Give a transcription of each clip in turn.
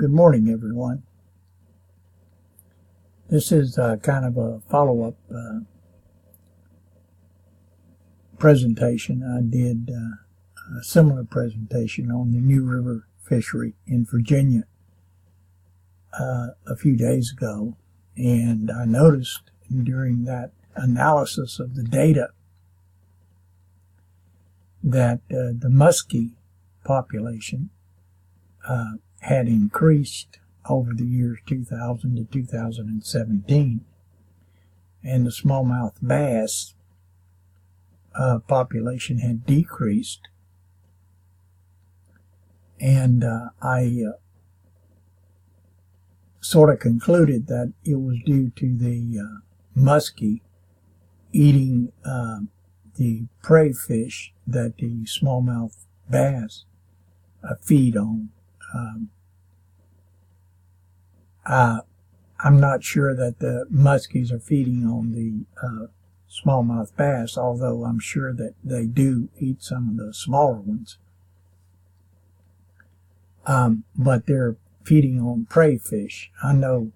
Good morning, everyone. This is kind of a follow-up presentation. I did a similar presentation on the New River fishery in Virginia a few days ago, and I noticed during that analysis of the data that the muskie population had increased over the years 2000 to 2017, and the smallmouth bass population had decreased. And I sort of concluded that it was due to the muskie eating the prey fish that the smallmouth bass feed on. I'm not sure that the muskies are feeding on the smallmouth bass, although I'm sure that they do eat some of the smaller ones. But they're feeding on prey fish. I know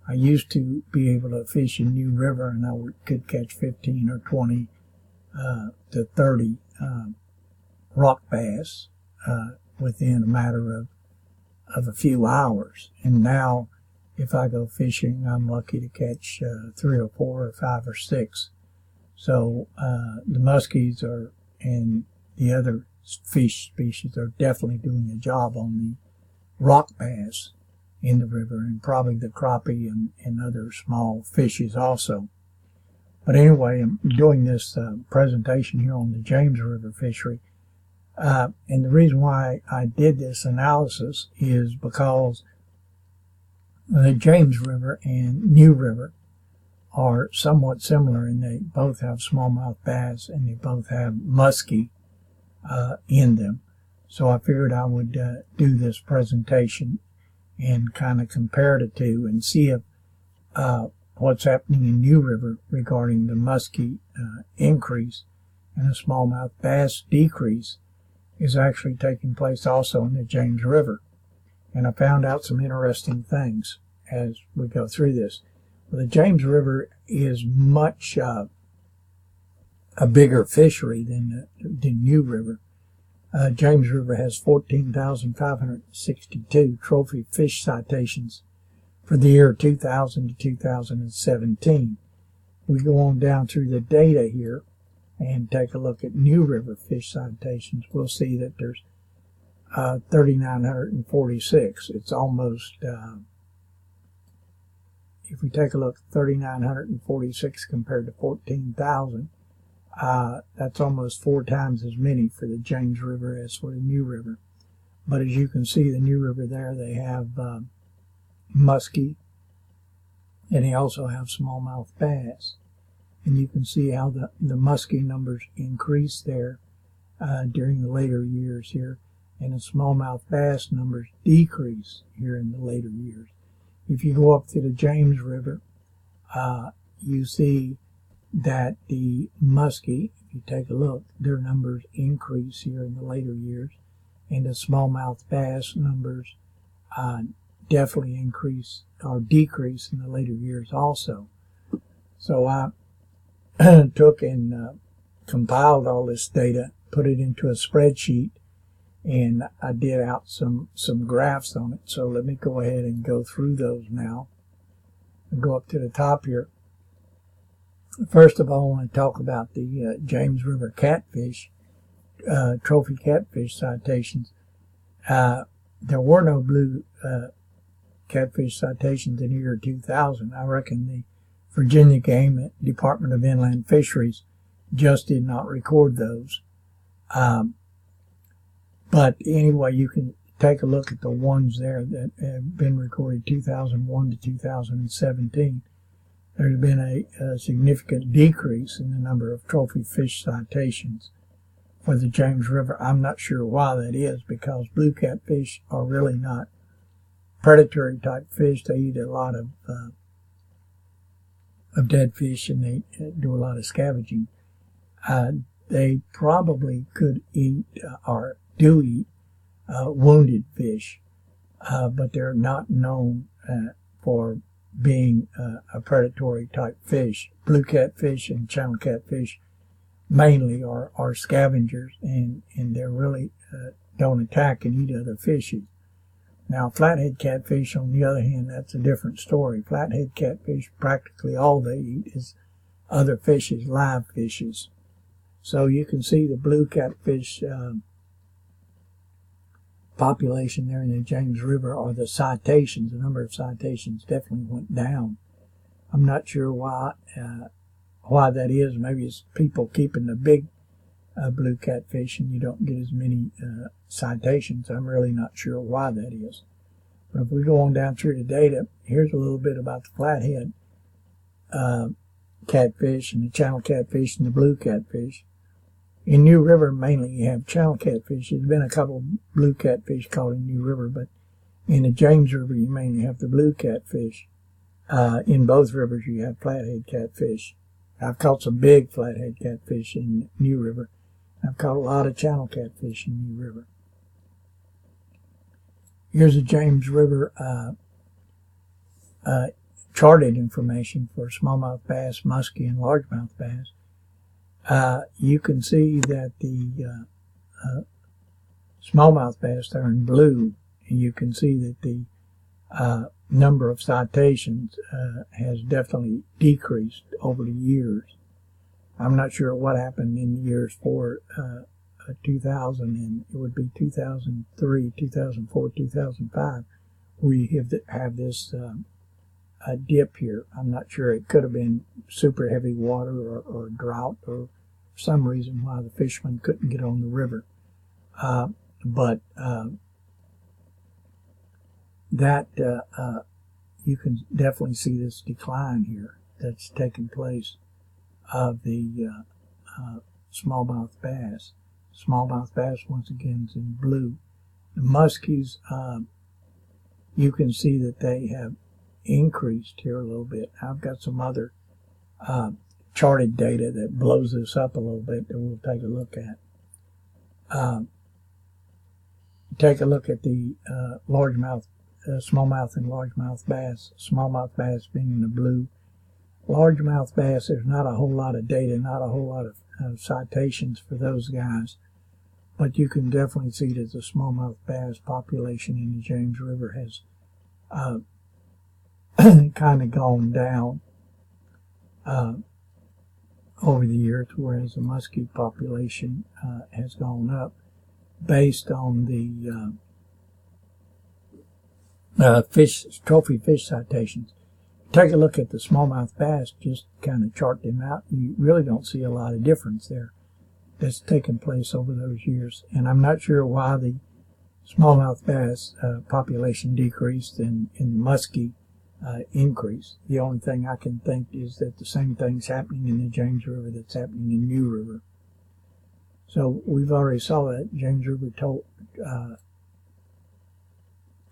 I used to be able to fish in New River, and I could catch 15 or 20 to 30 rock bass within a matter of a few hours. And now, if I go fishing, I'm lucky to catch 3 or 4 or 5 or 6. So the muskies and the other fish species are definitely doing a job on the rock bass in the river, and probably the crappie and other small fishes also. But anyway, I'm doing this presentation here on the James River fishery. And the reason why I did this analysis is because the James River and New River are somewhat similar, and they both have smallmouth bass and they both have muskie in them. So I figured I would do this presentation and kind of compare the two and see if what's happening in New River regarding the muskie increase and the smallmouth bass decrease is actually taking place also in the James River. And I found out some interesting things as we go through this. Well, the James River is much a bigger fishery than New River. James River has 14,562 trophy fish citations for the year 2000 to 2017. We go on down through the data here and take a look at New River fish citations. We'll see that there's 3,946. It's almost, if we take a look, 3,946 compared to 14,000, that's almost 4 times as many for the James River as for the New River. But as you can see, the New River there, they have muskie, and they also have smallmouth bass. And you can see how the muskie numbers increase there during the later years here, and the smallmouth bass numbers decrease here in the later years. If you go up to the James River, you see that the muskie, if you take a look, their numbers increase here in the later years, and the smallmouth bass numbers definitely increase or decrease in the later years also. So I took and compiled all this data, put it into a spreadsheet, and I did out some graphs on it. So let me go ahead and go through those now and go up to the top here. First of all, I want to talk about the James River catfish, trophy catfish citations. There were no blue catfish citations in the year 2000. I reckon the Virginia Game Department of Inland Fisheries just did not record those. But anyway, you can take a look at the ones there that have been recorded 2001 to 2017. There's been a significant decrease in the number of trophy fish citations for the James River. I'm not sure why that is, because blue catfish are really not predatory type fish. They eat a lot of dead fish, and they do a lot of scavenging. They probably could eat or do eat wounded fish. but they're not known for being a predatory type fish. Blue catfish and channel catfish mainly are scavengers, and they really don't attack and eat other fishes. Now, flathead catfish, on the other hand, that's a different story. Flathead catfish, practically all they eat is other fishes, live fishes. So you can see the blue catfish population there in the James River, or the citations. The number of citations definitely went down. I'm not sure why that is. Maybe it's people keeping the big blue catfish and you don't get as many citations. I'm really not sure why that is. But if we go on down through the data, here's a little bit about the flathead catfish and the channel catfish and the blue catfish. In New River, mainly you have channel catfish. There's been a couple blue catfish caught in New River, but in the James River, you mainly have the blue catfish. In both rivers, you have flathead catfish. I've caught some big flathead catfish in New River. I've caught a lot of channel catfish in New River. Here's the James River charted information for smallmouth bass, muskie, and largemouth bass. You can see that the smallmouth bass are in blue, and you can see that the number of citations has definitely decreased over the years. I'm not sure what happened in the years for 2000, and it would be 2003, 2004, 2005, where you have this dip here. I'm not sure. It could have been super heavy water or drought or some reason why the fishermen couldn't get on the river. But you can definitely see this decline here that's taken place of the smallmouth bass. Smallmouth bass, once again, is in blue. The muskies, you can see that they have increased here a little bit. I've got some other charted data that blows this up a little bit that we'll take a look at. Take a look at the largemouth, smallmouth and largemouth bass. Smallmouth bass being in the blue. Largemouth bass, there's not a whole lot of data, not a whole lot of citations for those guys, but you can definitely see that the smallmouth bass population in the James River has kind of gone down over the years, whereas the muskie population has gone up based on the trophy fish citations. Take a look at the smallmouth bass, just kind of chart them out. You really don't see a lot of difference there that's taken place over those years. And I'm not sure why the smallmouth bass population decreased and muskie increased. The only thing I can think is that the same thing's happening in the James River that's happening in New River. So we've already saw that James River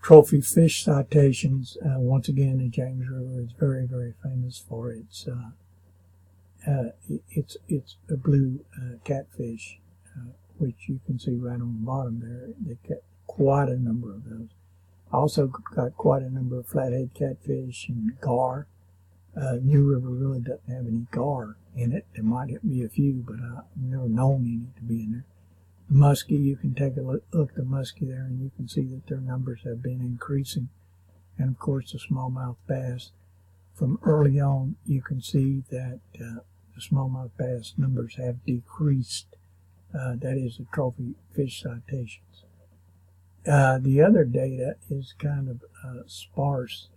trophy fish citations. Once again, the James River is very, very famous for its a blue catfish, which you can see right on the bottom there. They get quite a number of those. Also got quite a number of flathead catfish and gar. New River really doesn't have any gar in it. There might be a few, but I've never known any to be in there. The muskie, you can take a look at the muskie there, and you can see that their numbers have been increasing. And of course, the smallmouth bass. From early on, you can see that the smallmouth bass numbers have decreased. That is the trophy fish citations. The other data is kind of sparse,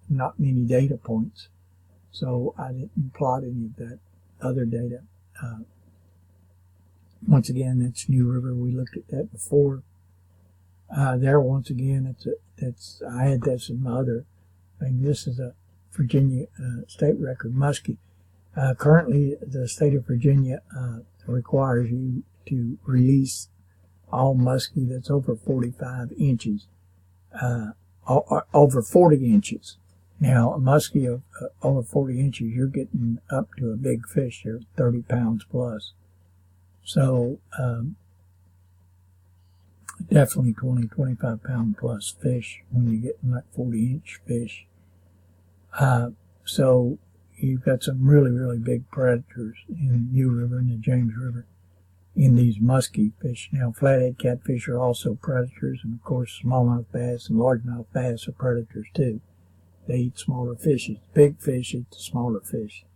not many data points. So I didn't plot any of that other data. Once again, that's New River. We looked at that before. There, once again, I had this in my other thing. This is a Virginia state record muskie. Currently, the state of Virginia requires you to release all muskie that's over 45 inches, over 40 inches. Now, a muskie of over 40 inches, you're getting up to a big fish. They're 30 pounds plus. So definitely 20, 25 pound plus fish when you get like 40-inch fish. So you've got some really, really big predators in New River and the James River in these musky fish. Now, flathead catfish are also predators, and of course, smallmouth bass and largemouth bass are predators too. They eat smaller fishes. Big fish eat the smaller fish.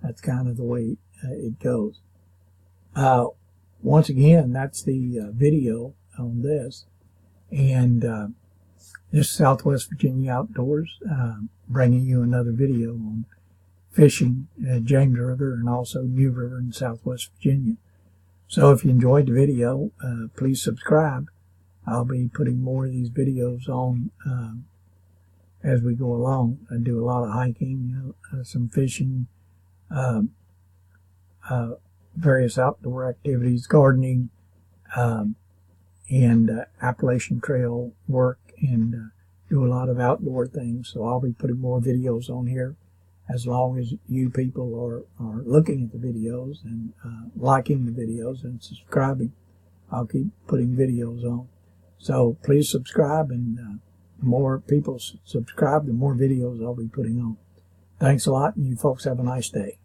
That's kind of the way it goes. Once again, that's the video on this. And this is Southwest Virginia Outdoors, bringing you another video on fishing James River and also New River in Southwest Virginia. So if you enjoyed the video, please subscribe. I'll be putting more of these videos on as we go along. I do a lot of hiking, some fishing, various outdoor activities, gardening, and Appalachian Trail work, and do a lot of outdoor things. So I'll be putting more videos on here as long as you people are looking at the videos and liking the videos and subscribing. I'll keep putting videos on. So please subscribe, and the more people subscribe, the more videos I'll be putting on. Thanks a lot, and you folks have a nice day.